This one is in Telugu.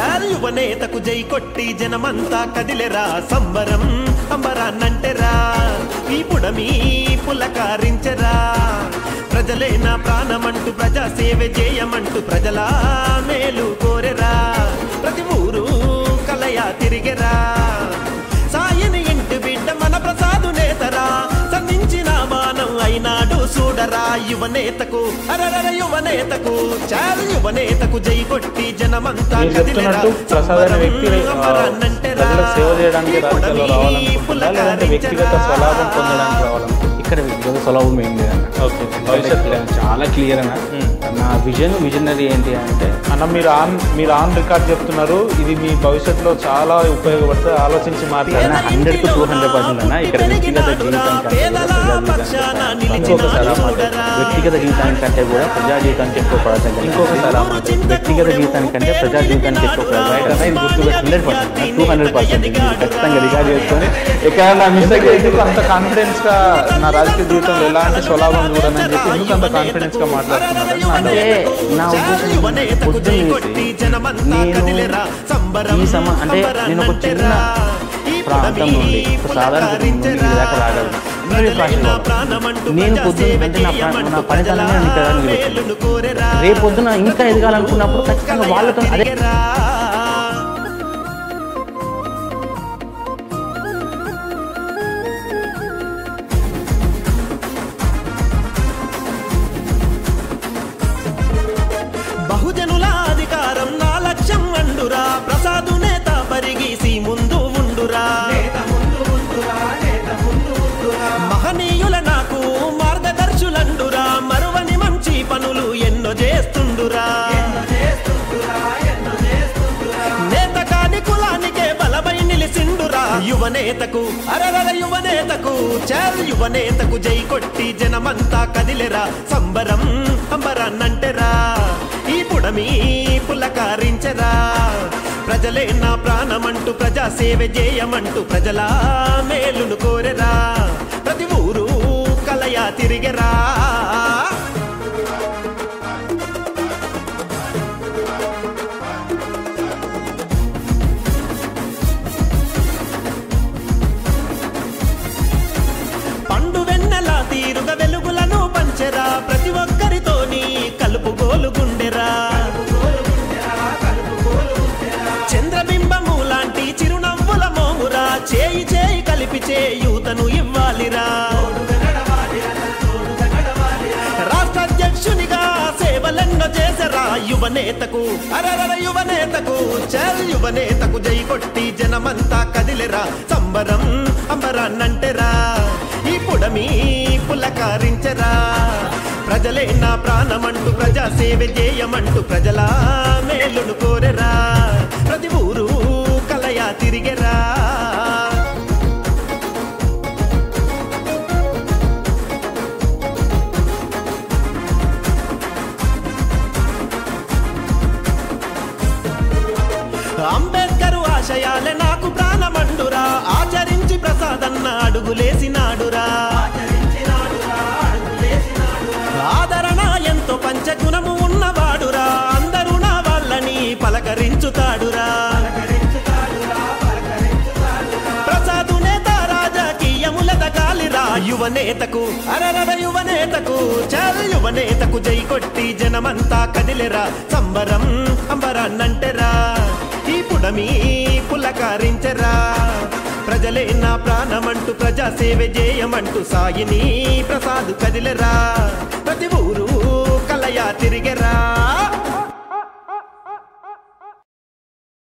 చాలు యువనేతకు జై కొట్టి జనమంతా కదిలెరా సంబరం అంబరాన్నంటెరా ఈ పుడమి పులకారించెరా ప్రజలే నా ప్రాణమంటూ ప్రజా సేవ చేయమంటూ ప్రజల మేలు కోరెరా ప్రతి ఊరు కలయా తిరిగెరా సాయని ఇంటి బిడ్డ మన ప్రసాదు నేతరా సంధించిన మానం అయినాడు చూడరా యువనేతకు అరర యువనేతకు చాలు యువనేతకు జై కొట్టి జనమంతా కదిలెరా ప్రసాద్ వ్యక్తి సేవ చేయడానికి రాజకీయాల్లో రావాలనుకుంటున్నా లేదంటే వ్యక్తిగత స్వలాభం పొందడానికి రావాలనుకుంటున్నా? ఇక్కడ వ్యక్తిగత స్వలాభం ఏం లేదన్న. ఓకే, భవిష్యత్తులో చాలా క్లియర్ అన్న. నా విజనరీ ఏంటి అంటే అన్న మీరు ఆన్ రికార్డ్ చెప్తున్నారు, ఇది మీ భవిష్యత్తులో చాలా ఉపయోగపడుతుంది, ఆలోచించి మాట్లాడిన 100% అన్న. ఇక్కడ వ్యక్తిగత జీవితానికంటే కూడా ప్రజా జీవితానికి ఎక్కువ ప్రాధాన్యత. ఇంకొకసారి వ్యక్తిగత జీవితానికంటే ప్రజా జీవితానికి ఎక్కువ ప్రాధాన్యత. ఇది గుర్తుపెట్టి 100% ఖచ్చితంగా రికార్డ్ చేసుకొని ఎక్కడైనా మిస్టేక్ ఎందుకు అంత కాన్ఫిడెన్స్ గా నా రాజకీయ జీవితంలో ఎలాంటి స్వలాభం చూడనని చెప్పి ఎందుకు అంత కాన్ఫిడెన్స్ గా మాట్లాడుతున్నాను అంటే నా ఉద్దేశం అంటే నేను ఒక చిన్న ప్రాంతం నుండి ఒక సాధారణ కుటుంబం నుండి దాకా రాగలను. నేను పొద్దున్న అంటే నా పనితనమే రేపు పొద్దున ఇంకా ఎదగాలనుకున్నప్పుడు ఖచ్చితంగా వాళ్ళతో అదే బహుజనుల అధికారం నా లక్ష్యం అండురా ప్రసాదు నేత పరిగీసి ముందు ఉండురా మహనీయుల నాకు మార్గదర్శులండురా మరువని మంచి పనులు ఎన్నో చేస్తుండురా నేత కాని కులానికే బలమై నిలిసిండురా యువనేతకు అరర యువనేతకు చాలు యువనేతకు జై కొట్టి జనమంతా కదిలెరా సంబరం అంబరాన్నంటెరా ఈ పుడమి పులకారించెరా ప్రజలే నా ప్రాణమంటూ ప్రజా సేవ చేయమంటూ ప్రజల మేలును కోరెరా ప్రతి ఊరు కలయా తిరిగెరా పండు వెన్నెల తీరుగా వెలుగులను పంచెరా ప్రతి ఒక్కరితోని కలుపుగోలు గుండెరా చంద్రబింబము లాంటి చిరునవ్వుల మోమురా చేయి చేయి కలిపి చేయూతను ఇవ్వాలిరా రాష్ట్ర అధ్యక్షునిగా సేవలెన్నో చేసరా యువనేతకు అరర యువనేతకు చల్ యువనేతకు జై కొట్టి జనమంతా కదిలెరా సంబరం అంబరాన్నంటెరా ఈ పుడమి పులకారించెరా ప్రజలే నా ప్రాణమంటూ ప్రజా సేవ చేయమంటూ ప్రజల మేలును కోరెరా ప్రతి ఊరు కలయా తిరిగెరా అంబేద్కర్ ఆశయాలే నాకు ప్రాణమండురా ఆచరించి ప్రసాదన్న అడుగులేసినాడురా ఆదరణ ఎంతో పంచగుణము ఉన్నవాడురా అందరూ నా వాళ్ళని పలకరించుతాడురా ప్రసాదు నేత రాజకీయముల దగాలిరా యువనేతకు అరర యువనేతకు చల్ యువనేతకు జై కొట్టి జనమంతా కదిలెరా సంబరం అంబరాన్నంటెరా ఈ పుడమి పులకారించెరా ప్రజలే నా ప్రాణమంటూ ప్రజా సేవ చేయమంటూ సాయిని ప్రసాదు కదిలెరా ప్రతి ఊరు కలయా తిరిగెరా